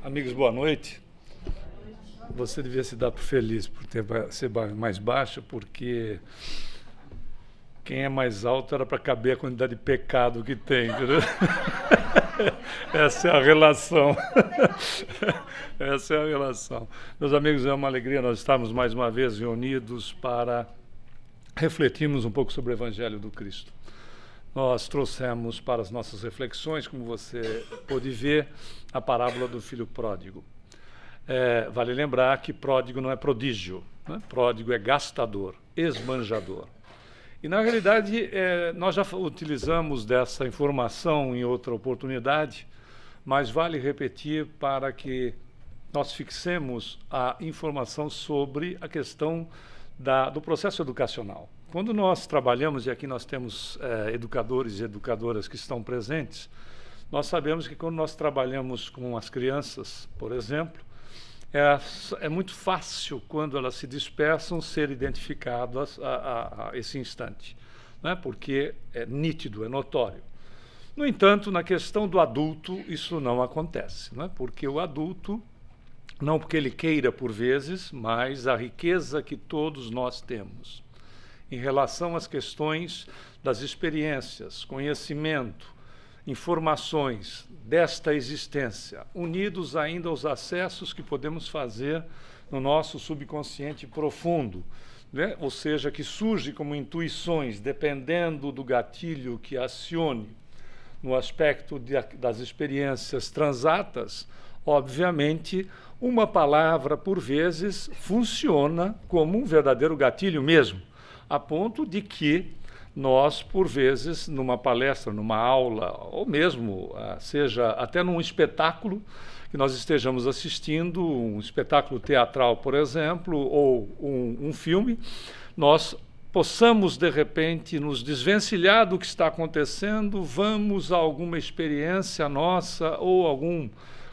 Amigos, boa noite. Você devia se dar por feliz por ser mais baixo, porque quem é mais alto era para caber a quantidade de pecado que tem, entendeu? Essa é a relação. Essa é a relação. Meus amigos, é uma alegria nós estarmos mais uma vez reunidos para refletirmos um pouco sobre o Evangelho do Cristo. Nós trouxemos para as nossas reflexões, como você pôde ver, a parábola do filho pródigo. Vale lembrar que pródigo não é prodígio, né? Pródigo é gastador, esbanjador. E, na realidade, nós já utilizamos dessa informação em outra oportunidade, mas vale repetir para que nós fixemos a informação sobre a questão do processo educacional. Quando nós trabalhamos, e aqui nós temos educadores e educadoras que estão presentes, nós sabemos que quando nós trabalhamos com as crianças, por exemplo, é muito fácil, quando elas se dispersam, ser identificadas a esse instante, né? Porque é nítido, é notório. No entanto, na questão do adulto, isso não acontece, né? Porque o adulto, não porque ele queira por vezes, mas a riqueza que todos nós temos em relação às questões das experiências, conhecimento, informações desta existência, unidos ainda aos acessos que podemos fazer no nosso subconsciente profundo, né? Ou seja, que surge como intuições, dependendo do gatilho que acione no aspecto das experiências transatas. Obviamente, uma palavra, por vezes, funciona como um verdadeiro gatilho mesmo, a ponto de que nós, por vezes, numa palestra, numa aula, ou mesmo, seja até num espetáculo que nós estejamos assistindo, um espetáculo teatral, por exemplo, ou um filme, nós possamos, de repente, nos desvencilhar do que está acontecendo, vamos a alguma experiência nossa ou algum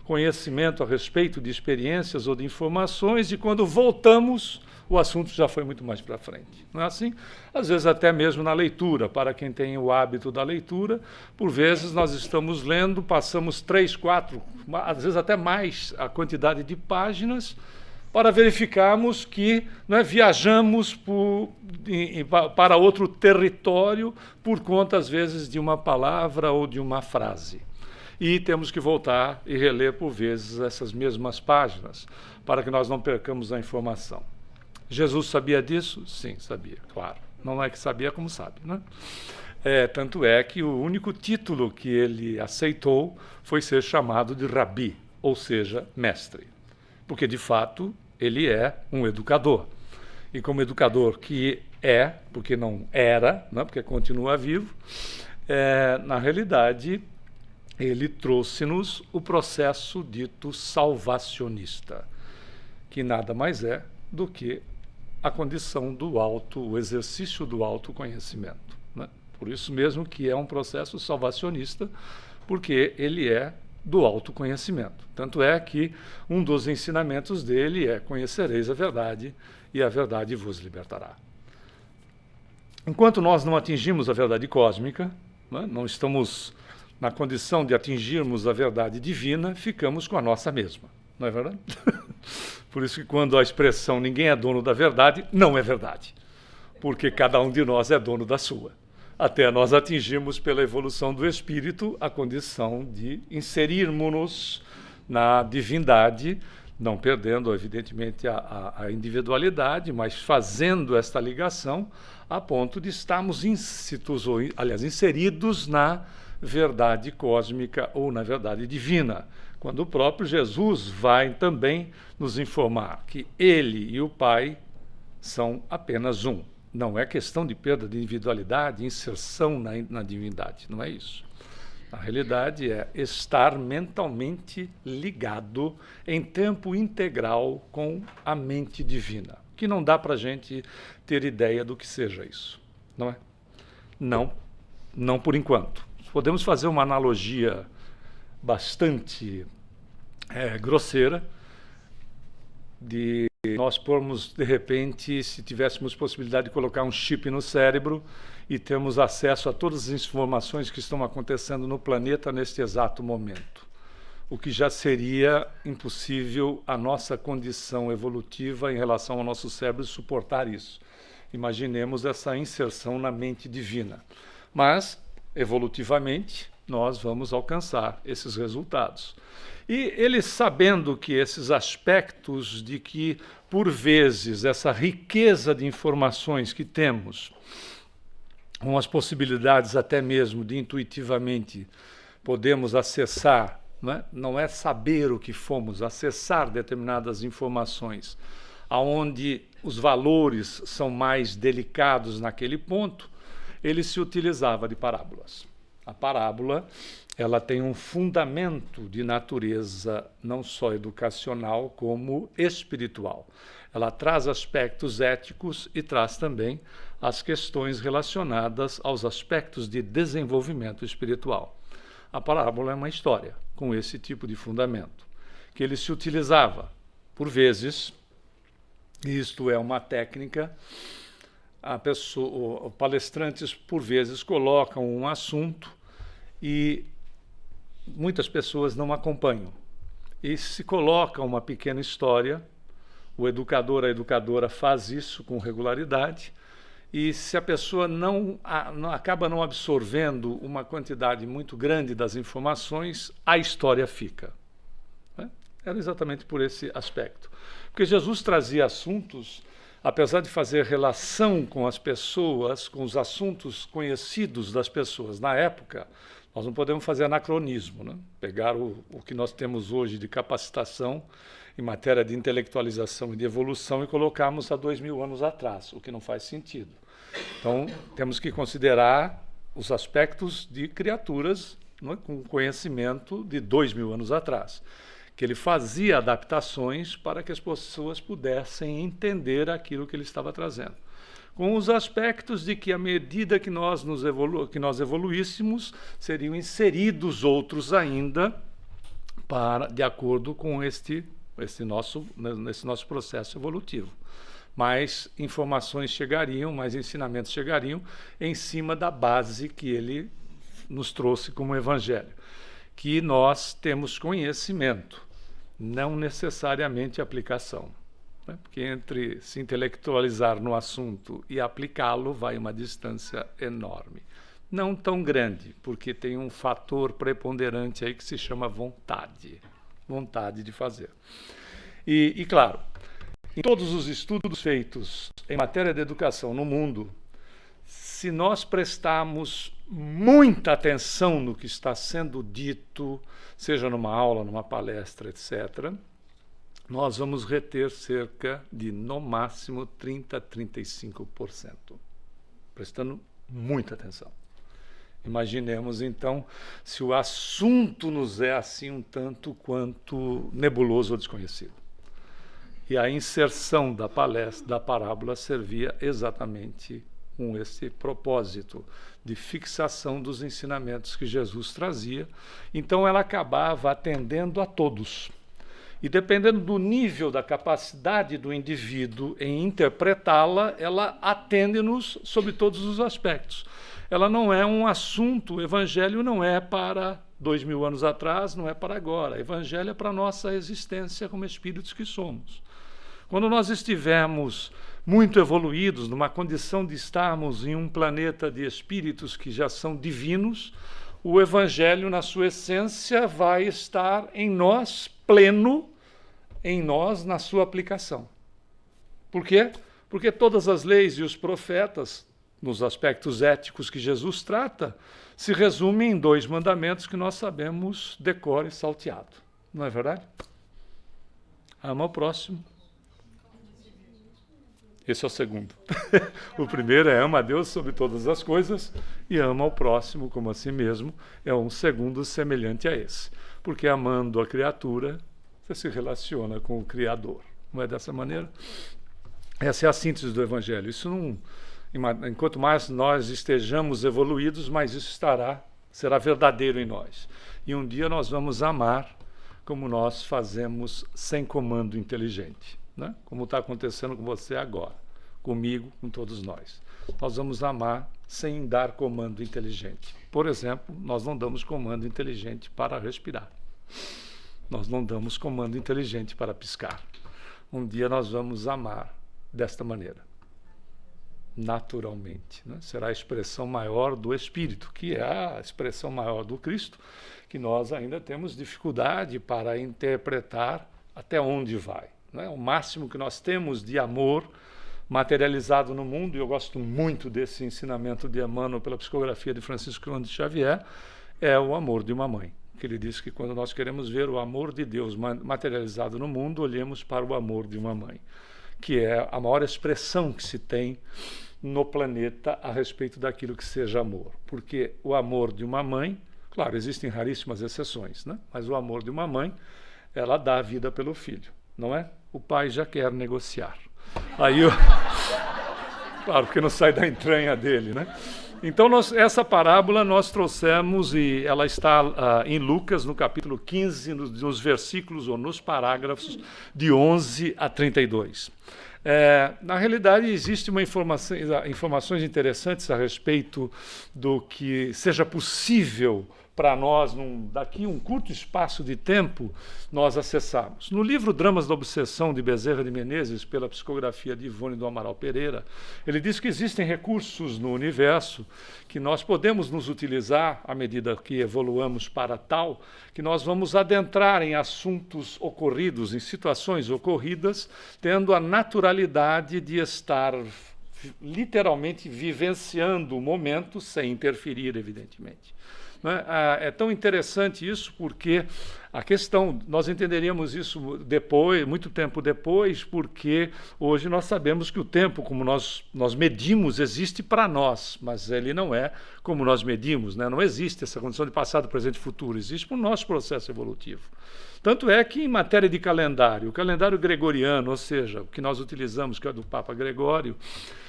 conhecimento a respeito de experiências ou de informações, e quando voltamos, o assunto já foi muito mais para frente. Não é assim? Às vezes até mesmo na leitura, para quem tem o hábito da leitura, por vezes nós estamos lendo, passamos 3, 4, às vezes até mais a quantidade de páginas, para verificarmos que viajamos para outro território por conta, às vezes, de uma palavra ou de uma frase. E temos que voltar e reler, por vezes, essas mesmas páginas, para que nós não percamos a informação. Jesus sabia disso? Sim, sabia, claro. Não é que sabia como sabe, né? Tanto é que o único título que ele aceitou foi ser chamado de Rabi, ou seja, mestre. Porque, de fato, ele é um educador. E como educador que porque não era, né, porque continua vivo, na realidade, ele trouxe-nos o processo dito salvacionista, que nada mais é do que a condição o exercício do autoconhecimento, né? Por isso mesmo que é um processo salvacionista, porque ele é do autoconhecimento. Tanto é que um dos ensinamentos dele é: conhecereis a verdade, e a verdade vos libertará. Enquanto nós não atingimos a verdade cósmica, né, não estamos na condição de atingirmos a verdade divina, ficamos com a nossa mesma. Não é verdade? Por isso que quando a expressão "ninguém é dono da verdade", não é verdade. Porque cada um de nós é dono da sua. Até nós atingirmos, pela evolução do espírito, a condição de inserirmos-nos na divindade, não perdendo, evidentemente, a individualidade, mas fazendo esta ligação a ponto de estarmos inseridos na verdade cósmica ou na verdade divina, quando o próprio Jesus vai também nos informar que ele e o Pai são apenas um. Não é questão de perda de individualidade, inserção na divindade, não é isso. A realidade é estar mentalmente ligado em tempo integral com a mente divina, que não dá para a gente ter ideia do que seja isso, não é? Não por enquanto. Podemos fazer uma analogia bastante grosseira de nós pormos, de repente, se tivéssemos possibilidade de colocar um chip no cérebro e termos acesso a todas as informações que estão acontecendo no planeta neste exato momento. o que já seria impossível a nossa condição evolutiva em relação ao nosso cérebro suportar isso. Imaginemos essa inserção na mente divina. Mas, evolutivamente, nós vamos alcançar esses resultados. E ele, sabendo que esses aspectos de que, por vezes, essa riqueza de informações que temos, com as possibilidades até mesmo de intuitivamente podemos acessar, não é saber o que fomos, acessar determinadas informações, aonde os valores são mais delicados naquele ponto, ele se utilizava de parábolas. A parábola, ela tem um fundamento de natureza não só educacional, como espiritual. Ela traz aspectos éticos e traz também as questões relacionadas aos aspectos de desenvolvimento espiritual. A parábola é uma história com esse tipo de fundamento, que ele se utilizava, por vezes, isto é uma técnica, palestrantes, por vezes, colocam um assunto e muitas pessoas não acompanham. E se coloca uma pequena história, o educador, a educadora faz isso com regularidade, e se a pessoa acaba não absorvendo uma quantidade muito grande das informações, a história fica. Era exatamente por esse aspecto. Porque Jesus trazia assuntos, apesar de fazer relação com as pessoas, com os assuntos conhecidos das pessoas na época, nós não podemos fazer anacronismo, pegar o que nós temos hoje de capacitação em matéria de intelectualização e de evolução e colocarmos há 2000 anos atrás, o que não faz sentido. Então, temos que considerar os aspectos de criaturas com conhecimento de 2000 anos atrás, que ele fazia adaptações para que as pessoas pudessem entender aquilo que ele estava trazendo. Com os aspectos de que, à medida que nós evoluíssemos, seriam inseridos outros ainda de acordo com esse nosso processo evolutivo. Mais informações chegariam, mais ensinamentos chegariam em cima da base que ele nos trouxe como evangelho, que nós temos conhecimento, não necessariamente aplicação. Porque entre se intelectualizar no assunto e aplicá-lo vai uma distância enorme. Não tão grande, porque tem um fator preponderante aí que se chama vontade de fazer. E claro, em todos os estudos feitos em matéria de educação no mundo, se nós prestarmos muita atenção no que está sendo dito, seja numa aula, numa palestra, etc., nós vamos reter cerca de, no máximo, 30% a 35%, prestando muita atenção. Imaginemos, então, se o assunto nos é assim um tanto quanto nebuloso ou desconhecido. E a inserção da palestra, da parábola, servia exatamente com esse propósito de fixação dos ensinamentos que Jesus trazia. Então, ela acabava atendendo a todos. E dependendo do nível da capacidade do indivíduo em interpretá-la, ela atende-nos sobre todos os aspectos. Ela não é um assunto, o evangelho não é para 2000 anos atrás, não é para agora. O evangelho é para a nossa existência como espíritos que somos. Quando nós estivermos muito evoluídos, numa condição de estarmos em um planeta de espíritos que já são divinos, o evangelho, na sua essência, vai estar em nós pleno, em nós, na sua aplicação. Por quê? Porque todas as leis e os profetas, nos aspectos éticos que Jesus trata, se resumem em 2 mandamentos que nós sabemos decor e salteado. Não é verdade? Ama o próximo. Esse é o segundo. O primeiro é ama a Deus sobre todas as coisas e ama ao próximo como a si mesmo. É um segundo semelhante a esse. Porque amando a criatura, você se relaciona com o Criador. Não é dessa maneira? Essa é a síntese do Evangelho. Isso não, enquanto mais nós estejamos evoluídos, mais isso será verdadeiro em nós. E um dia nós vamos amar como nós fazemos sem comando inteligente. Né? Como está acontecendo com você agora, comigo, com todos nós. Nós vamos amar sem dar comando inteligente. Por exemplo, nós não damos comando inteligente para respirar. Nós não damos comando inteligente para piscar. Um dia nós vamos amar desta maneira, naturalmente, né? Será a expressão maior do Espírito, que é a expressão maior do Cristo, que nós ainda temos dificuldade para interpretar até onde vai, né? O máximo que nós temos de amor materializado no mundo, e eu gosto muito desse ensinamento de Emmanuel pela psicografia de Francisco Cândido Xavier, é o amor de uma mãe. Que ele diz que quando nós queremos ver o amor de Deus materializado no mundo, olhemos para o amor de uma mãe, que é a maior expressão que se tem no planeta a respeito daquilo que seja amor. Porque o amor de uma mãe, claro, existem raríssimas exceções, né? Mas o amor de uma mãe, ela dá a vida pelo filho, não é? O pai já quer negociar. Aí, claro, porque não sai da entranha dele, né? Então, essa parábola nós trouxemos, e ela está em Lucas, no capítulo 15, nos versículos ou nos parágrafos de 11 a 32. Na realidade, existe informações interessantes a respeito do que seja possível para nós, daqui um curto espaço de tempo, nós acessarmos. No livro Dramas da Obsessão, de Bezerra de Menezes, pela psicografia de Ivone do Amaral Pereira, ele diz que existem recursos no universo que nós podemos nos utilizar à medida que evoluamos para tal, que nós vamos adentrar em assuntos ocorridos, em situações ocorridas, tendo a naturalidade de estar literalmente vivenciando o momento sem interferir, evidentemente. É tão interessante isso porque a questão, nós entenderíamos isso depois, muito tempo depois, porque hoje nós sabemos que o tempo, como nós medimos, existe para nós, mas ele não é como nós medimos, né? Não existe essa condição de passado, presente e futuro, existe para o nosso processo evolutivo. Tanto é que em matéria de calendário, o calendário gregoriano, ou seja, o que nós utilizamos, que é do Papa Gregório,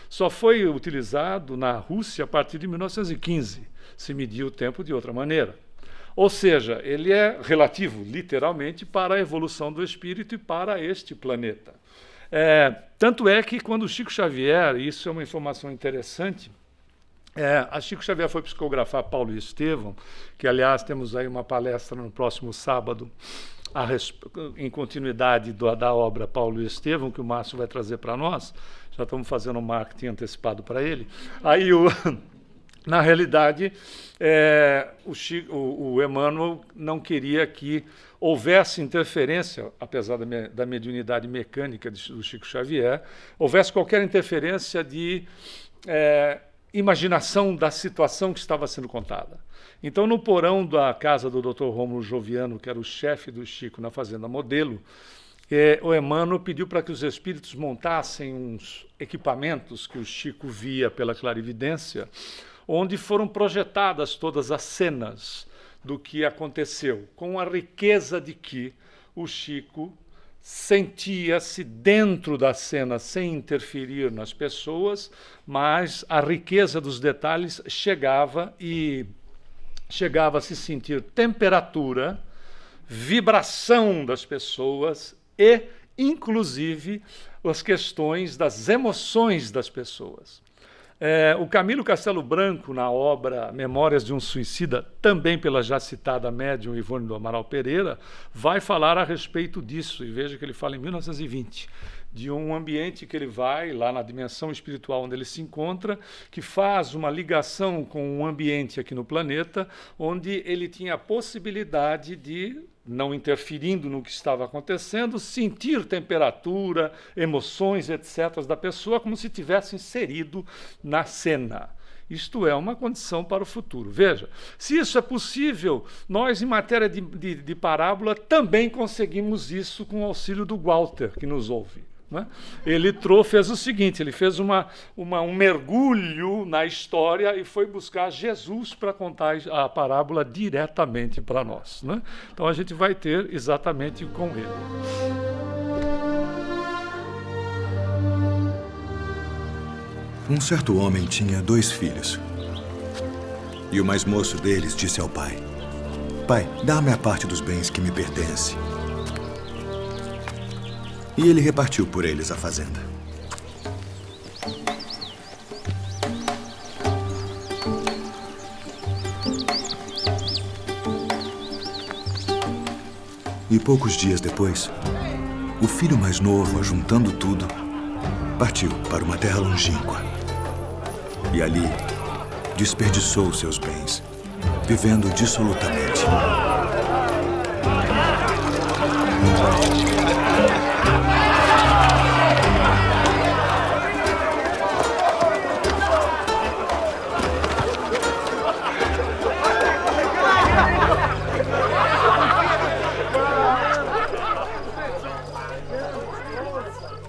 só foi utilizado na Rússia a partir de 1915. Se mediu o tempo de outra maneira. Ou seja, ele é relativo, literalmente, para a evolução do espírito e para este planeta. Tanto é que quando Chico Xavier, e isso é uma informação interessante, a Chico Xavier foi psicografar Paulo e Estevão, que, aliás, temos aí uma palestra no próximo sábado, em continuidade da obra Paulo e Estevão, que o Márcio vai trazer para nós. Já estamos fazendo um marketing antecipado para ele. Aí na realidade, o Emmanuel não queria que houvesse interferência, apesar da mediunidade mecânica do Chico Xavier, houvesse qualquer interferência de imaginação da situação que estava sendo contada. Então, no porão da casa do Dr. Rômulo Joviano, que era o chefe do Chico na Fazenda Modelo, o Emmanuel pediu para que os espíritos montassem uns equipamentos que o Chico via pela clarividência, onde foram projetadas todas as cenas do que aconteceu, com a riqueza de que o Chico sentia-se dentro da cena sem interferir nas pessoas, mas a riqueza dos detalhes chegava a se sentir temperatura, vibração das pessoas e, inclusive, as questões das emoções das pessoas. O Camilo Castelo Branco, na obra Memórias de um Suicida, também pela já citada médium Ivone do Amaral Pereira, vai falar a respeito disso, e veja que ele fala em 1920, de um ambiente que ele vai, lá na dimensão espiritual onde ele se encontra, que faz uma ligação com um ambiente aqui no planeta, onde ele tinha a possibilidade de, não interferindo no que estava acontecendo, sentir temperatura, emoções, etc., da pessoa, como se tivesse inserido na cena. Isto é uma condição para o futuro. Veja, se isso é possível, nós, em matéria de parábola, também conseguimos isso com o auxílio do Walter, que nos ouve. Né? Ele fez o seguinte, ele fez um mergulho na história e foi buscar Jesus para contar a parábola diretamente para nós. Né? Então a gente vai ter exatamente com ele. Um certo homem tinha 2 filhos. E o mais moço deles disse ao pai: "Pai, dá-me a parte dos bens que me pertence." E ele repartiu por eles a fazenda. E poucos dias depois, o filho mais novo, ajuntando tudo, partiu para uma terra longínqua. E ali, desperdiçou seus bens, vivendo dissolutamente.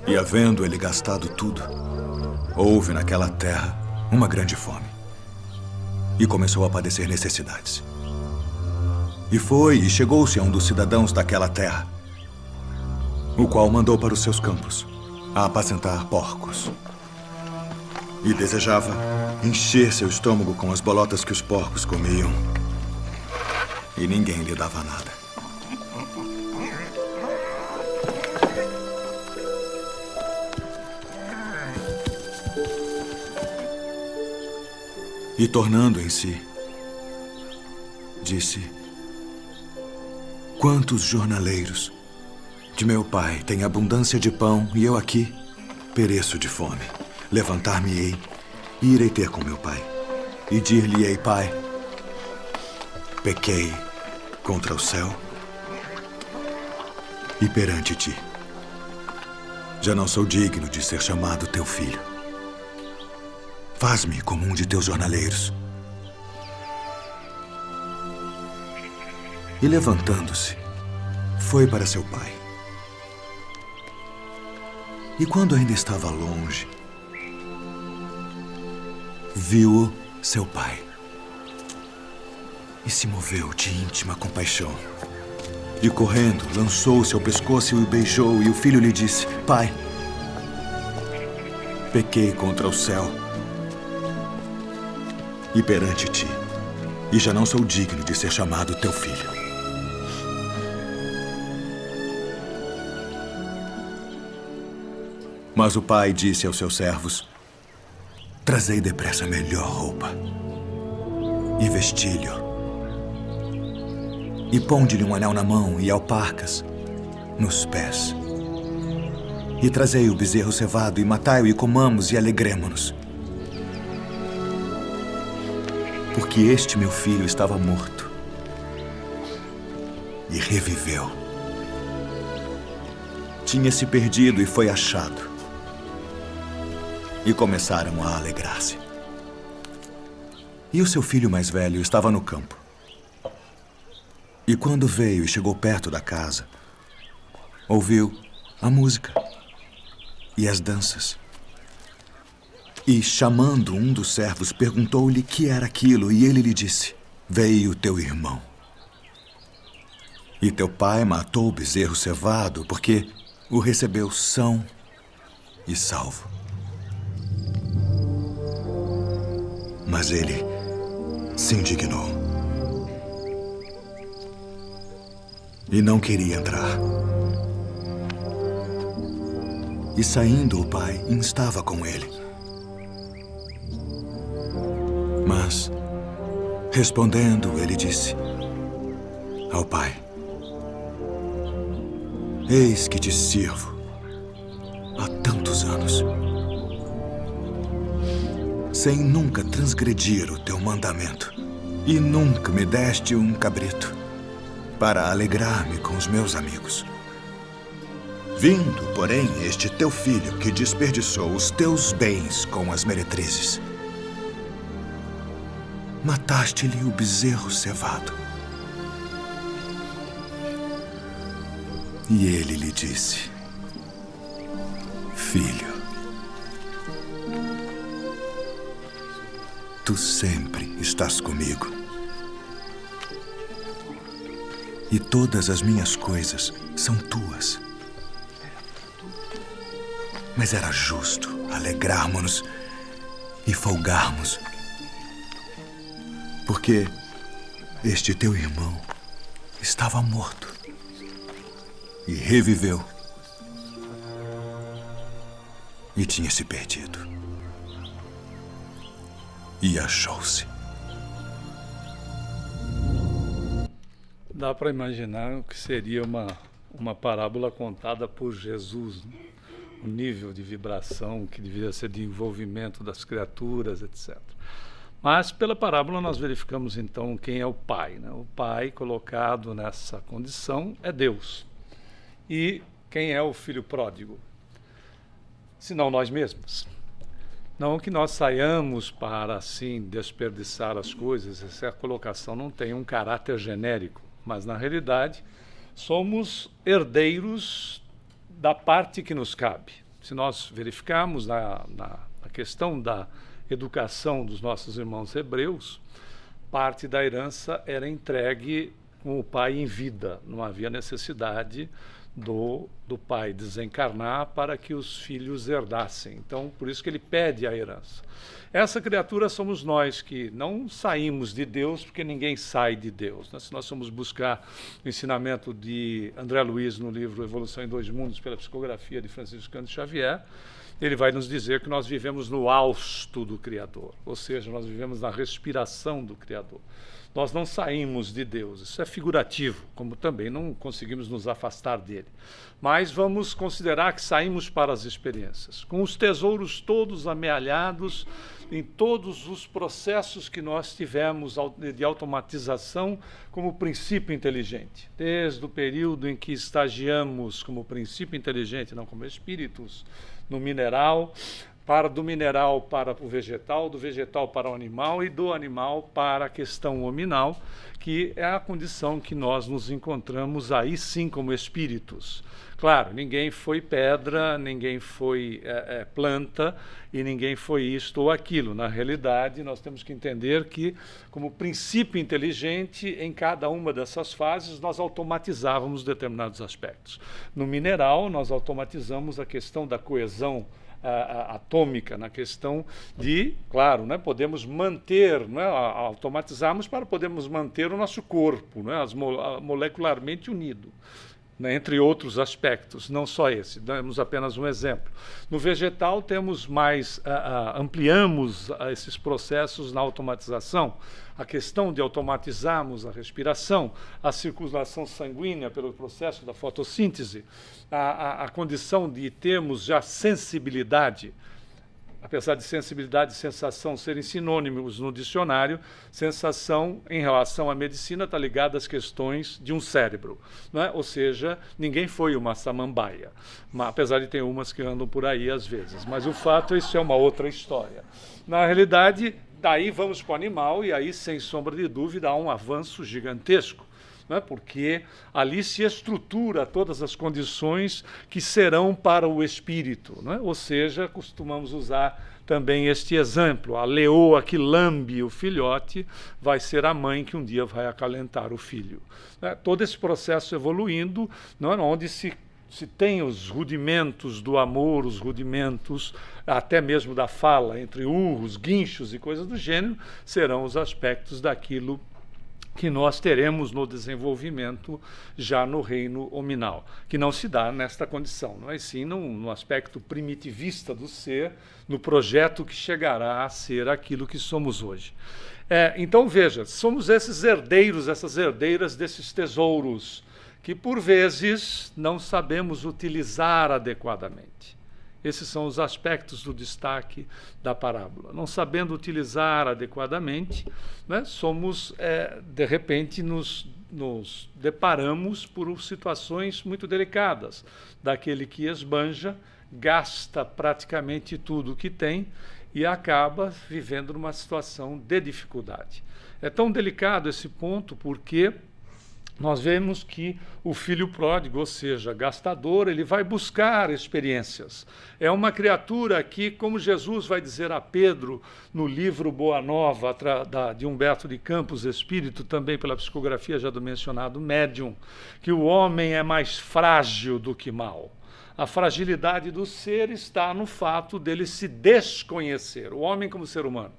E havendo ele gastado tudo, houve naquela terra uma grande fome. E começou a padecer necessidades. E foi e chegou-se a um dos cidadãos daquela terra, o qual mandou para os seus campos a apacentar porcos. E desejava encher seu estômago com as bolotas que os porcos comiam. E ninguém lhe dava nada. E tornando em si, disse: quantos jornaleiros de meu pai têm abundância de pão e eu aqui pereço de fome. Levantar-me-ei e irei ter com meu pai. E dir-lhe-ei: pai, pequei contra o céu e perante ti. Já não sou digno de ser chamado teu filho. Faz-me como um de teus jornaleiros. E levantando-se, foi para seu pai. E quando ainda estava longe, viu-o seu pai. E se moveu de íntima compaixão. E correndo, lançou-se ao pescoço e o beijou. E o filho lhe disse: pai, pequei contra o céu e perante ti, e já não sou digno de ser chamado teu filho. Mas o pai disse aos seus servos: trazei depressa a melhor roupa e vestilho, e ponde-lhe um anel na mão e alparcas nos pés. E trazei o bezerro cevado e matai-o e comamos e alegremo-nos. Porque este meu filho estava morto e reviveu. Tinha se perdido e foi achado. E começaram a alegrar-se. E o seu filho mais velho estava no campo. E quando veio e chegou perto da casa, ouviu a música e as danças. E, chamando um dos servos, perguntou-lhe que era aquilo, e ele lhe disse: veio teu irmão. E teu pai matou o bezerro cevado, porque o recebeu são e salvo. Mas ele se indignou e não queria entrar. E saindo o pai, instava com ele. Mas, respondendo, ele disse ao pai: eis que te sirvo há tantos anos, sem nunca transgredir o teu mandamento, e nunca me deste um cabrito para alegrar-me com os meus amigos. Vindo, porém, este teu filho que desperdiçou os teus bens com as meretrizes, mataste-lhe o bezerro cevado. E ele lhe disse: filho, tu sempre estás comigo, e todas as minhas coisas são tuas. Mas era justo alegrarmos-nos e folgarmos, porque este teu irmão estava morto e reviveu, e tinha se perdido e achou-se. Dá para imaginar o que seria uma parábola contada por Jesus, né? O nível de vibração que devia ser de envolvimento das criaturas, etc. Mas pela parábola nós verificamos então quem é o Pai, né? O Pai colocado nessa condição é Deus. E quem é o filho pródigo? Senão nós mesmos. Não que nós saiamos para, assim, desperdiçar as coisas, essa colocação não tem um caráter genérico, mas, na realidade, somos herdeiros da parte que nos cabe. Se nós verificarmos na questão da educação dos nossos irmãos hebreus, parte da herança era entregue com o pai em vida, não havia necessidade do pai desencarnar para que os filhos herdassem. Então, por isso que ele pede a herança. Essa criatura somos nós que não saímos de Deus, porque ninguém sai de Deus, né? Se nós formos buscar o ensinamento de André Luiz no livro Evolução em Dois Mundos, pela psicografia de Francisco Cândido Xavier, ele vai nos dizer que nós vivemos no hausto do Criador, ou seja, nós vivemos na respiração do Criador. Nós não saímos de Deus, isso é figurativo, como também não conseguimos nos afastar dele. Mas vamos considerar que saímos para as experiências, com os tesouros todos amealhados em todos os processos que nós tivemos de automatização como princípio inteligente. Desde o período em que estagiamos como princípio inteligente, não como espíritos, no mineral, do mineral para o vegetal, do vegetal para o animal e do animal para a questão hominal, que é a condição que nós nos encontramos aí sim como espíritos. Claro, ninguém foi pedra, ninguém foi planta e ninguém foi isto ou aquilo. Na realidade, nós temos que entender que, como princípio inteligente, em cada uma dessas fases, nós automatizávamos determinados aspectos. No mineral, nós automatizamos a questão da coesão atômica, na questão de, claro, né, podemos manter, né, automatizarmos para podermos manter o nosso corpo, né, molecularmente unido, né, entre outros aspectos, não só esse, damos apenas um exemplo. No vegetal temos mais, ampliamos esses processos na automatização, a questão de automatizarmos a respiração, a circulação sanguínea pelo processo da fotossíntese, a condição de termos já sensibilidade, apesar de sensibilidade e sensação serem sinônimos no dicionário, sensação em relação à medicina está ligada às questões de um cérebro, né? Ou seja, ninguém foi uma samambaia, apesar de ter umas que andam por aí às vezes, mas o fato, isso é uma outra história. Na realidade, daí vamos para o animal e aí, sem sombra de dúvida, há um avanço gigantesco, né? Porque ali se estrutura todas as condições que serão para o espírito, né? Ou seja, costumamos usar também este exemplo, a leoa que lambe o filhote vai ser a mãe que um dia vai acalentar o filho, né? Todo esse processo evoluindo, né? Onde se tem os rudimentos do amor, os rudimentos até mesmo da fala, entre urros, guinchos e coisas do gênero, serão os aspectos daquilo que nós teremos no desenvolvimento já no reino hominal, que não se dá nesta condição, não é sim no aspecto primitivista do ser, no projeto que chegará a ser aquilo que somos hoje. Então veja, somos esses herdeiros, essas herdeiras desses tesouros, que por vezes não sabemos utilizar adequadamente. Esses são os aspectos do destaque da parábola. Não sabendo utilizar adequadamente, né, somos, de repente, nos deparamos por situações muito delicadas, daquele que esbanja, gasta praticamente tudo o que tem e acaba vivendo numa situação de dificuldade. É tão delicado esse ponto porque nós vemos que o filho pródigo, ou seja, gastador, ele vai buscar experiências. É uma criatura que, como Jesus vai dizer a Pedro no livro Boa Nova, de Humberto de Campos, Espírito, também pela psicografia já do mencionado Médium, que o homem é mais frágil do que mau. A fragilidade do ser está no fato dele se desconhecer, o homem como ser humano.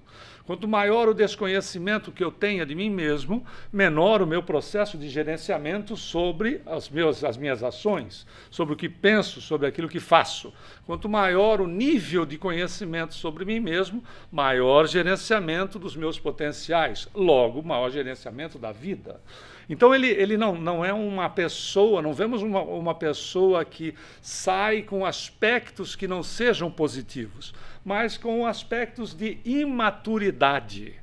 Quanto maior o desconhecimento que eu tenha de mim mesmo, menor o meu processo de gerenciamento sobre as minhas ações, sobre o que penso, sobre aquilo que faço. Quanto maior o nível de conhecimento sobre mim mesmo, maior gerenciamento dos meus potenciais, logo, maior gerenciamento da vida. Então ele não é uma pessoa, não vemos uma pessoa que sai com aspectos que não sejam positivos, mas com aspectos de imaturidade,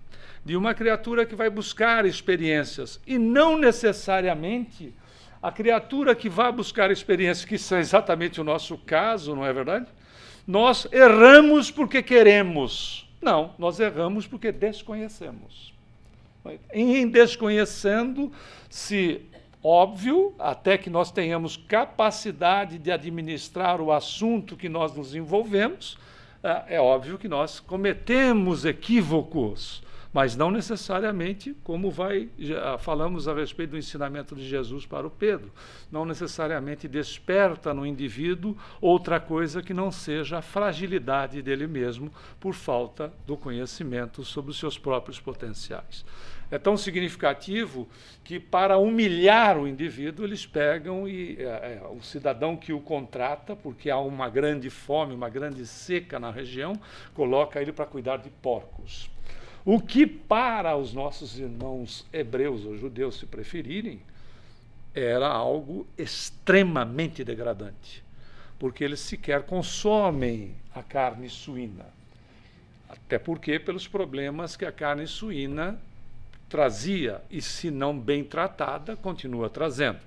de uma criatura que vai buscar experiências, e não necessariamente a criatura que vai buscar experiências, que são exatamente o nosso caso, não é verdade? Nós erramos porque queremos. Não, nós erramos porque desconhecemos. Em desconhecendo, óbvio, até que nós tenhamos capacidade de administrar o assunto que nós nos envolvemos, é óbvio que nós cometemos equívocos, mas não necessariamente, como falamos a respeito do ensinamento de Jesus para o Pedro, não necessariamente desperta no indivíduo outra coisa que não seja a fragilidade dele mesmo por falta do conhecimento sobre os seus próprios potenciais. É tão significativo que, para humilhar o indivíduo, eles pegam o cidadão que o contrata, porque há uma grande fome, uma grande seca na região, coloca ele para cuidar de porcos. O que, para os nossos irmãos hebreus ou judeus, se preferirem, era algo extremamente degradante, porque eles sequer consomem a carne suína. Até porque pelos problemas que a carne suína trazia, e se não bem tratada, continua trazendo,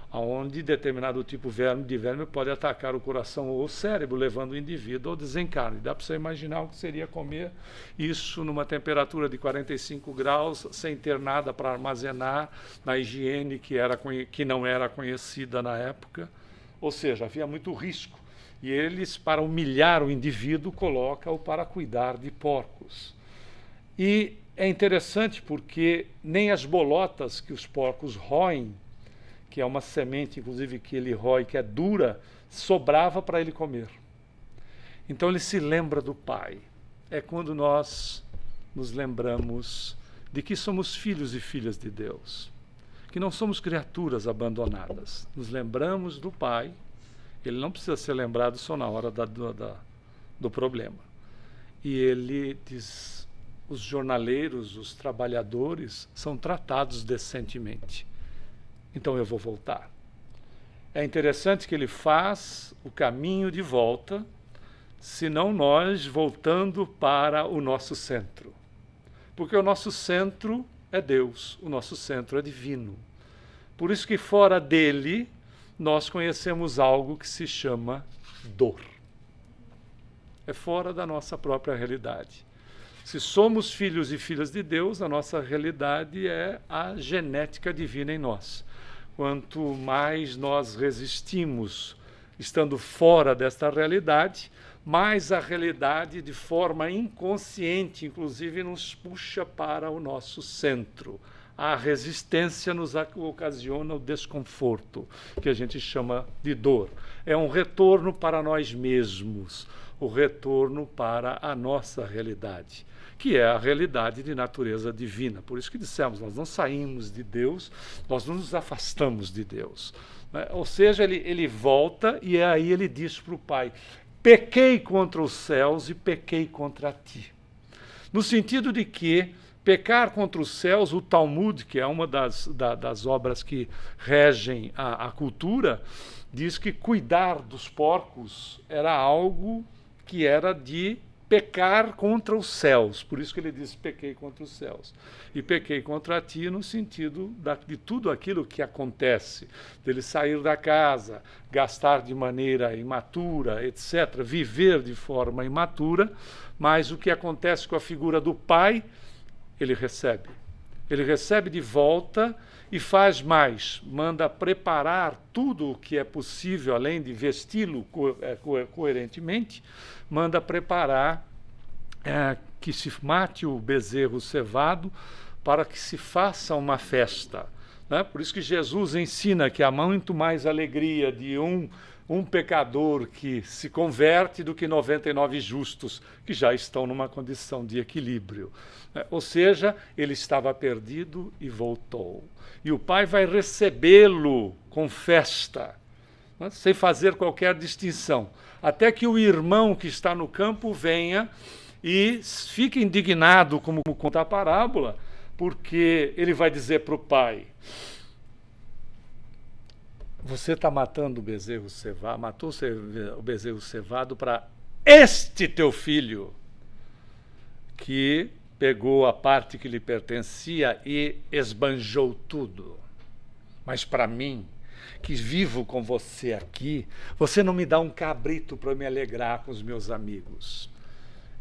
onde determinado tipo de verme pode atacar o coração ou o cérebro, levando o indivíduo ao desencarne. Dá para você imaginar o que seria comer isso numa temperatura de 45 graus, sem ter nada para armazenar, na higiene que não era conhecida na época. Ou seja, havia muito risco. E eles, para humilhar o indivíduo, colocam-o para cuidar de porcos. E é interessante porque nem as bolotas que os porcos roem, que é uma semente, inclusive, que ele rói, que é dura, sobrava para ele comer. Então ele se lembra do Pai. É quando nós nos lembramos de que somos filhos e filhas de Deus, que não somos criaturas abandonadas. Nos lembramos do Pai. Ele não precisa ser lembrado só na hora do problema. E ele diz: os jornaleiros, os trabalhadores são tratados decentemente. Então eu vou voltar. É interessante que ele faz o caminho de volta, senão nós voltando para o nosso centro. Porque o nosso centro é Deus, o nosso centro é divino. Por isso que fora dele nós conhecemos algo que se chama dor. É fora da nossa própria realidade. Se somos filhos e filhas de Deus, a nossa realidade é a genética divina em nós. Quanto mais nós resistimos, estando fora desta realidade, mais a realidade, de forma inconsciente, inclusive, nos puxa para o nosso centro. A resistência nos ocasiona o desconforto, que a gente chama de dor. É um retorno para nós mesmos, o retorno para a nossa realidade, que é a realidade de natureza divina. Por isso que dissemos, nós não saímos de Deus, nós não nos afastamos de Deus. Ou seja, ele volta e aí ele diz para o Pai: pequei contra os céus e pequei contra ti. No sentido de que pecar contra os céus, o Talmud, que é uma das obras que regem a cultura, diz que cuidar dos porcos era algo que era de pecar contra os céus. Por isso que ele diz: pequei contra os céus. E pequei contra ti no sentido de tudo aquilo que acontece, dele sair da casa, gastar de maneira imatura, etc., viver de forma imatura, mas o que acontece com a figura do Pai, ele recebe. Ele recebe de volta e faz mais, manda preparar tudo o que é possível, além de vesti-lo coerentemente, manda preparar que se mate o bezerro cevado para que se faça uma festa. Né? Por isso que Jesus ensina que há muito mais alegria de um pecador que se converte do que 99 justos que já estão numa condição de equilíbrio. Ou seja, ele estava perdido e voltou. E o Pai vai recebê-lo com festa, né? Sem fazer qualquer distinção, até que o irmão que está no campo venha e fique indignado, como conta a parábola, porque ele vai dizer para o Pai: Você está matando o bezerro cevado, matou o bezerro cevado para este teu filho, que pegou a parte que lhe pertencia e esbanjou tudo. Mas para mim, que vivo com você aqui, você não me dá um cabrito para me alegrar com os meus amigos.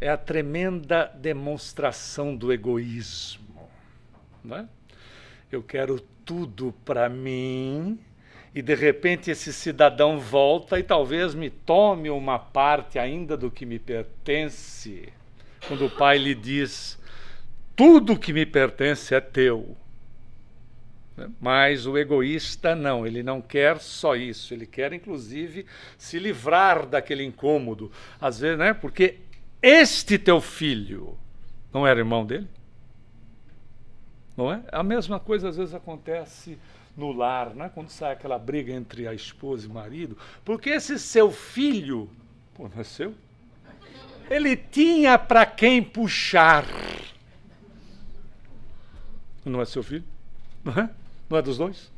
É a tremenda demonstração do egoísmo, não é? Eu quero tudo para mim, e de repente esse cidadão volta e talvez me tome uma parte ainda do que me pertence, quando o pai lhe diz: tudo que me pertence é teu. Mas o egoísta não, ele não quer só isso, ele quer inclusive se livrar daquele incômodo, às vezes, né? Porque este teu filho não era irmão dele? Não é? A mesma coisa às vezes acontece no lar, né? Quando sai aquela briga entre a esposa e o marido, porque esse seu filho, pô, não é seu? Ele tinha para quem puxar. Não é seu filho? Não é? Não é dos dois?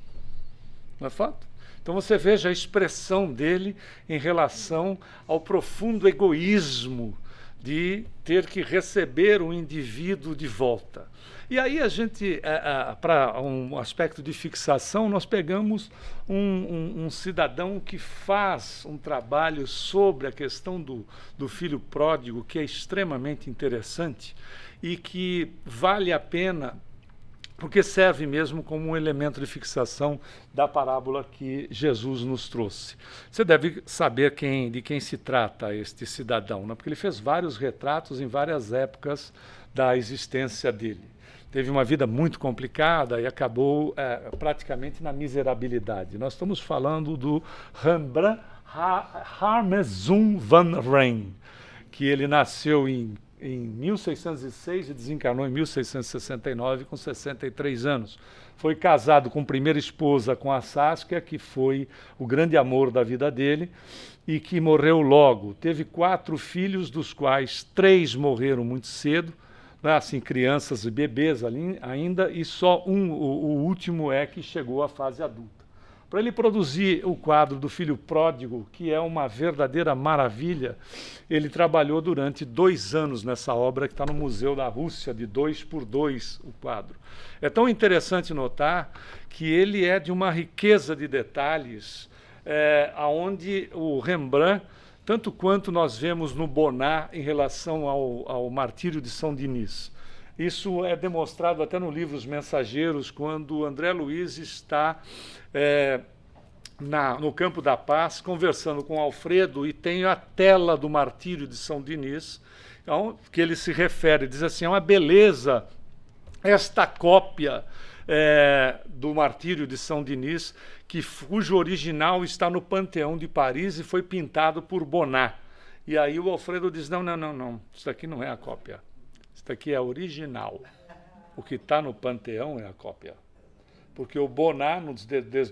Não é fato? Então você veja a expressão dele em relação ao profundo egoísmo de ter que receber o indivíduo de volta. E aí a gente, para um aspecto de fixação, nós pegamos um cidadão que faz um trabalho sobre a questão do filho pródigo, que é extremamente interessante e que vale a pena, porque serve mesmo como um elemento de fixação da parábola que Jesus nos trouxe. Você deve saber de quem se trata este cidadão, né? Porque ele fez vários retratos em várias épocas da existência dele. Teve uma vida muito complicada e acabou praticamente na miserabilidade. Nós estamos falando do Rembrandt Harmenszoon van Rijn, que ele nasceu em 1606 e desencarnou em 1669 com 63 anos. Foi casado com a primeira esposa, com a Saskia, que foi o grande amor da vida dele e que morreu logo. Teve 4 filhos, dos quais 3 morreram muito cedo, né, assim, crianças e bebês ali ainda, e só o último que chegou à fase adulta. Para ele produzir o quadro do Filho Pródigo, que é uma verdadeira maravilha, ele trabalhou durante 2 anos nessa obra que está no Museu da Rússia, de 2x2 o quadro. É tão interessante notar que ele é de uma riqueza de detalhes, aonde o Rembrandt, tanto quanto nós vemos no Bonnat em relação ao martírio de São Denis. Isso é demonstrado até no livro Os Mensageiros, quando André Luiz está no Campo da Paz, conversando com Alfredo, e tem a tela do martírio de São Denis, que ele se refere, diz assim: é uma beleza esta cópia do martírio de São Denis, cujo original está no Panteão de Paris e foi pintado por Bonnat. E aí o Alfredo diz: não, isso aqui não é a cópia. Isso aqui é a original. O que está no Panteão é a cópia. Porque o Bonnat,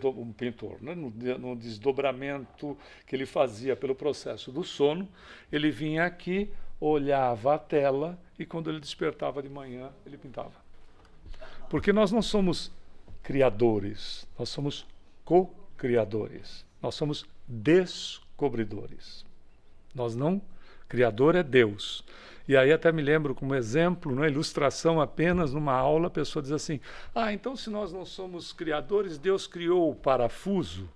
um pintor, né, no desdobramento que ele fazia pelo processo do sono, ele vinha aqui, olhava a tela e quando ele despertava de manhã, ele pintava. Porque nós não somos criadores, nós somos co-criadores. Nós somos descobridores. Nós não... Criador é Deus. E aí até me lembro como exemplo, numa ilustração apenas, numa aula, a pessoa diz assim: então se nós não somos criadores, Deus criou o parafuso.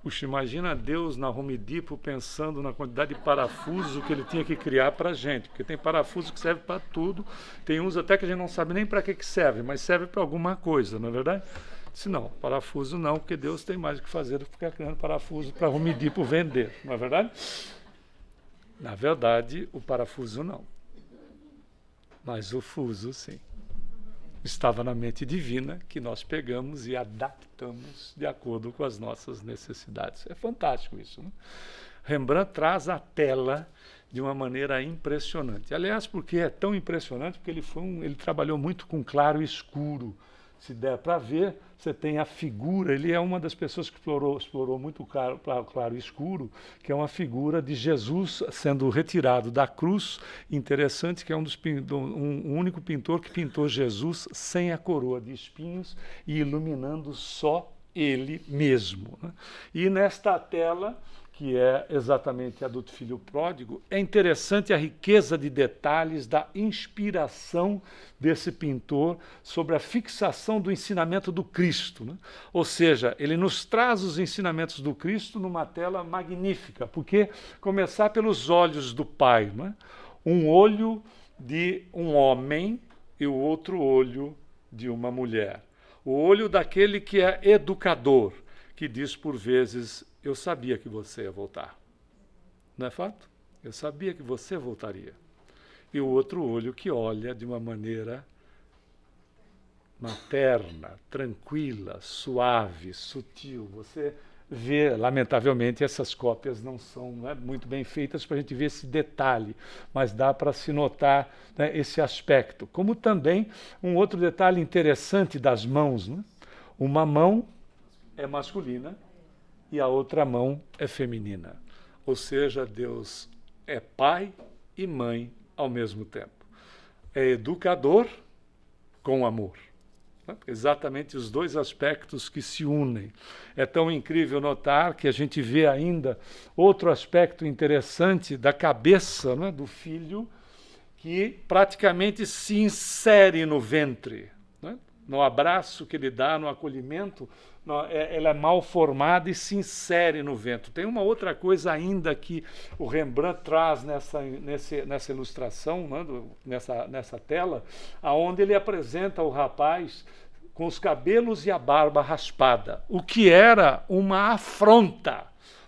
Puxa, imagina Deus na Home Depot pensando na quantidade de parafuso que ele tinha que criar para a gente, porque tem parafuso que serve para tudo, tem uns até que a gente não sabe nem para que serve, mas serve para alguma coisa, não é verdade? Se não, parafuso não, porque Deus tem mais o que fazer do que ficar criando parafuso para a Home Depot vender, não é verdade? Na verdade, o parafuso não, mas o fuso sim. Estava na mente divina, que nós pegamos e adaptamos de acordo com as nossas necessidades. É fantástico isso, né? Rembrandt traz a tela de uma maneira impressionante. Aliás, porque é tão impressionante, porque ele trabalhou muito com claro e escuro. Se der para ver, você tem a figura, ele é uma das pessoas que explorou muito claro e escuro, que é uma figura de Jesus sendo retirado da cruz. Interessante que é um único pintor que pintou Jesus sem a coroa de espinhos e iluminando só ele mesmo. Né? E nesta tela, que é exatamente a do filho pródigo, é interessante a riqueza de detalhes da inspiração desse pintor sobre a fixação do ensinamento do Cristo. Né? Ou seja, ele nos traz os ensinamentos do Cristo numa tela magnífica, porque começar pelos olhos do Pai, né? Um olho de um homem e o outro olho de uma mulher. O olho daquele que é educador, que diz por vezes: eu sabia que você ia voltar. Não é fato? Eu sabia que você voltaria. E o outro olho que olha de uma maneira materna, tranquila, suave, sutil. Você vê, lamentavelmente, essas cópias não são muito bem feitas para a gente ver esse detalhe, mas dá para se notar, né, esse aspecto. Como também um outro detalhe interessante das mãos. Né? Uma mão é masculina e a outra mão é feminina. Ou seja, Deus é pai e mãe ao mesmo tempo. É educador com amor. Exatamente os dois aspectos que se unem. É tão incrível notar que a gente vê ainda outro aspecto interessante da cabeça, né, do filho, que praticamente se insere no ventre. Né? No abraço que ele dá, no acolhimento, ela é mal formada e se insere no ventre. Tem uma outra coisa ainda que o Rembrandt traz nessa ilustração, né, nessa tela, onde ele apresenta o rapaz com os cabelos e a barba raspada, o que era uma afronta.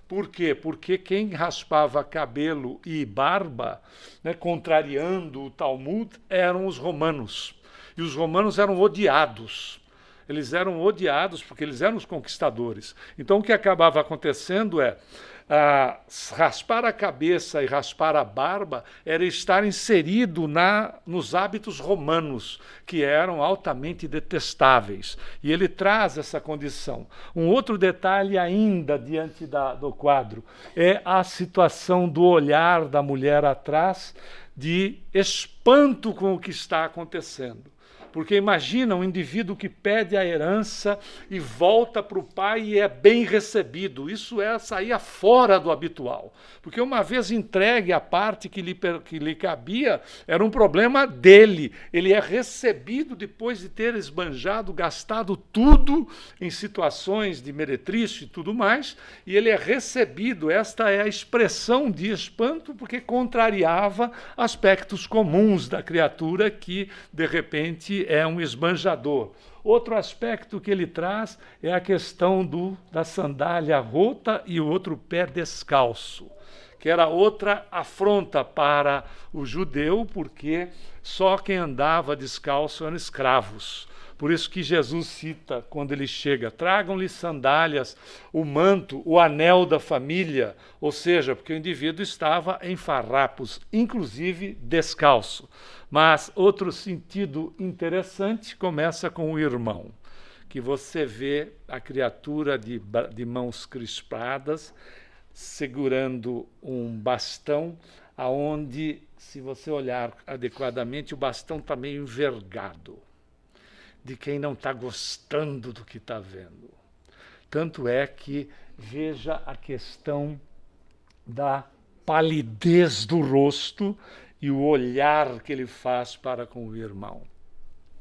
Por quê? Porque quem raspava cabelo e barba, né, contrariando o Talmud, eram os romanos. E os romanos eram odiados. Eles eram odiados porque eles eram os conquistadores. Então o que acabava acontecendo é raspar a cabeça e raspar a barba era estar inserido nos hábitos romanos, que eram altamente detestáveis. E ele traz essa condição. Um outro detalhe ainda diante do quadro é a situação do olhar da mulher atrás, de espanto com o que está acontecendo. Porque imagina um indivíduo que pede a herança e volta para o pai e é bem recebido. Isso é sair fora do habitual. Porque uma vez entregue a parte que lhe cabia, era um problema dele. Ele é recebido depois de ter esbanjado, gastado tudo em situações de meretrício e tudo mais, e ele é recebido. Esta é a expressão de espanto, porque contrariava aspectos comuns da criatura que, de repente, é um esbanjador. Outro aspecto que ele traz é a questão da sandália rota e o outro pé descalço, que era outra afronta para o judeu, porque só quem andava descalço eram escravos. Por isso que Jesus cita, quando ele chega, tragam-lhe sandálias, o manto, o anel da família, ou seja, porque o indivíduo estava em farrapos, inclusive descalço. Mas outro sentido interessante começa com o irmão, que você vê a criatura de mãos crispadas, segurando um bastão, aonde, se você olhar adequadamente, o bastão está meio envergado, de quem não está gostando do que está vendo. Tanto é que veja a questão da palidez do rosto e o olhar que ele faz para com o irmão.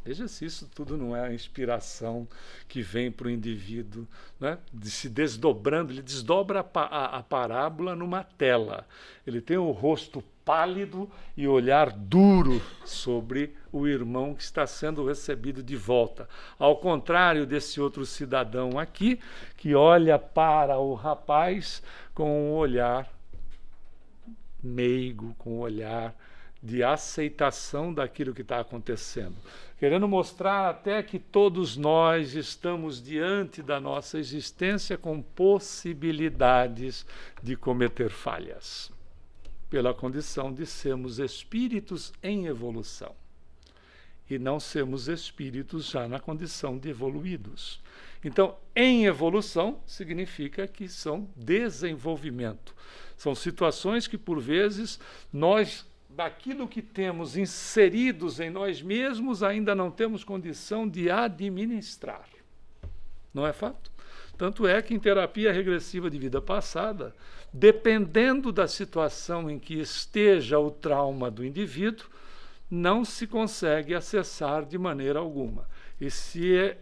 Veja se isso tudo não é a inspiração que vem para o indivíduo, né? Se desdobrando. Ele desdobra a parábola numa tela. Ele tem o rosto pálido e olhar duro sobre o irmão que está sendo recebido de volta. Ao contrário desse outro cidadão aqui, que olha para o rapaz com um olhar meigo, com um olhar de aceitação daquilo que está acontecendo, querendo mostrar até que todos nós estamos diante da nossa existência com possibilidades de cometer falhas, pela condição de sermos espíritos em evolução e não sermos espíritos já na condição de evoluídos. Então, em evolução significa que são desenvolvimento. São situações que, por vezes, nós, daquilo que temos inseridos em nós mesmos, ainda não temos condição de administrar. Não é fato? Tanto é que em terapia regressiva de vida passada, dependendo da situação em que esteja o trauma do indivíduo, não se consegue acessar de maneira alguma. E se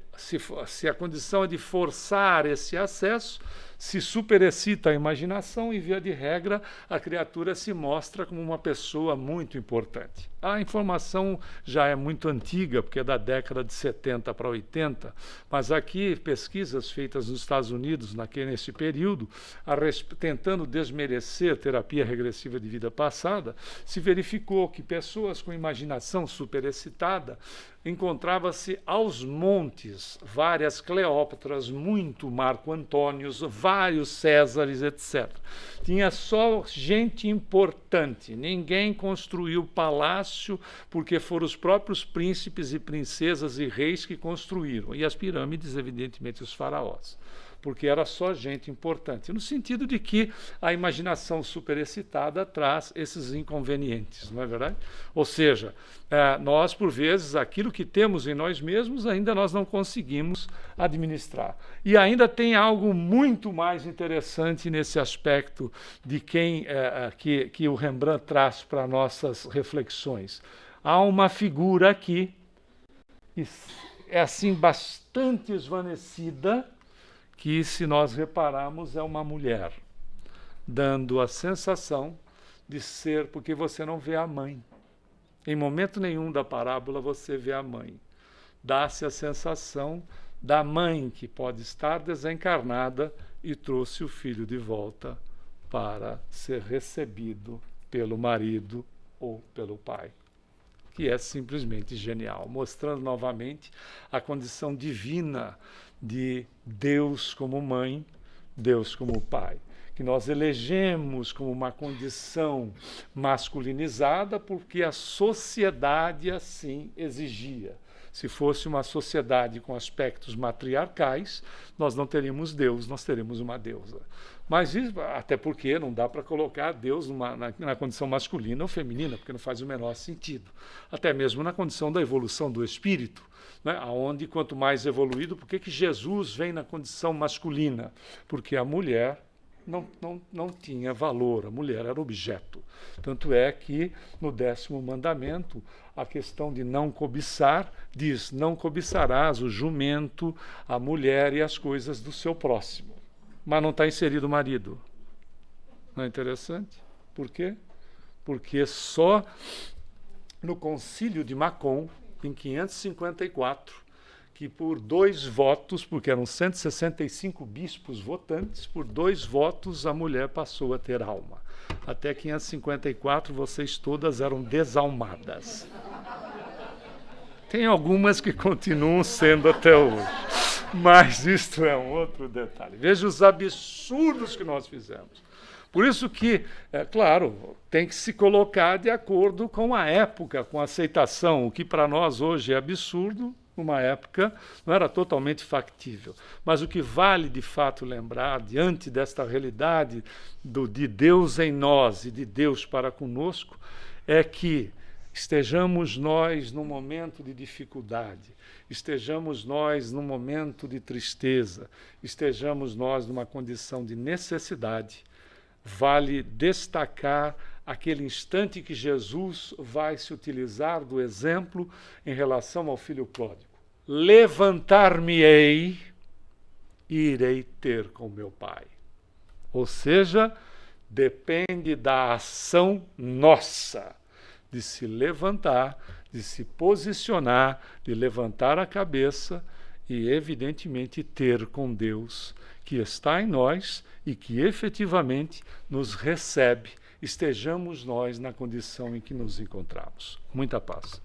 a condição é de forçar esse acesso, se superexcita a imaginação e, via de regra, a criatura se mostra como uma pessoa muito importante. A informação já é muito antiga, porque é da década de 70 para 80, mas aqui, pesquisas feitas nos Estados Unidos nesse período, tentando desmerecer terapia regressiva de vida passada, se verificou que pessoas com imaginação superexcitada encontrava-se aos montes várias Cleópatras, muito Marco Antônios, vários Césares, etc. Tinha só gente importante, ninguém construiu palácio, porque foram os próprios príncipes e princesas e reis que construíram, e as pirâmides, evidentemente, os faraós, porque era só gente importante, no sentido de que a imaginação superexcitada traz esses inconvenientes, não é verdade? Ou seja, nós, por vezes, aquilo que temos em nós mesmos, ainda nós não conseguimos administrar. E ainda tem algo muito mais interessante nesse aspecto de que o Rembrandt traz para nossas reflexões. Há uma figura aqui, que é assim bastante esvanecida, que, se nós repararmos, é uma mulher, dando a sensação de ser, porque você não vê a mãe. Em momento nenhum da parábola você vê a mãe. Dá-se a sensação da mãe que pode estar desencarnada e trouxe o filho de volta para ser recebido pelo marido ou pelo pai, que é simplesmente genial, mostrando novamente a condição divina de Deus como mãe, Deus como pai, que nós elegemos como uma condição masculinizada porque a sociedade assim exigia. Se fosse uma sociedade com aspectos matriarcais, nós não teríamos Deus, nós teríamos uma deusa. Mas isso, até porque não dá para colocar Deus na condição masculina ou feminina, porque não faz o menor sentido. Até mesmo na condição da evolução do espírito, né? Onde, quanto mais evoluído, por que Jesus vem na condição masculina? Porque a mulher não tinha valor, a mulher era objeto. Tanto é que no 10º mandamento, a questão de não cobiçar diz: não cobiçarás o jumento, a mulher e as coisas do seu próximo. Mas não está inserido o marido. Não é interessante? Por quê? Porque só no Concílio de Macon, em 554, que por 2 votos, porque eram 165 bispos votantes, por 2 votos a mulher passou a ter alma. Até 554 vocês todas eram desalmadas. Tem algumas que continuam sendo até hoje, mas isto é um outro detalhe. Veja os absurdos que nós fizemos. Por isso que, claro, tem que se colocar de acordo com a época, com a aceitação. O que para nós hoje é absurdo, numa época não era totalmente factível. Mas o que vale de fato lembrar, diante desta realidade de Deus em nós e de Deus para conosco, é que estejamos nós num momento de dificuldade, estejamos nós num momento de tristeza, estejamos nós numa condição de necessidade, vale destacar aquele instante que Jesus vai se utilizar do exemplo em relação ao filho pródigo. Levantar-me-ei e irei ter com meu pai. Ou seja, depende da ação nossa, de se levantar, de se posicionar, de levantar a cabeça e, evidentemente, ter com Deus, que está em nós e que efetivamente nos recebe, estejamos nós na condição em que nos encontramos. Muita paz.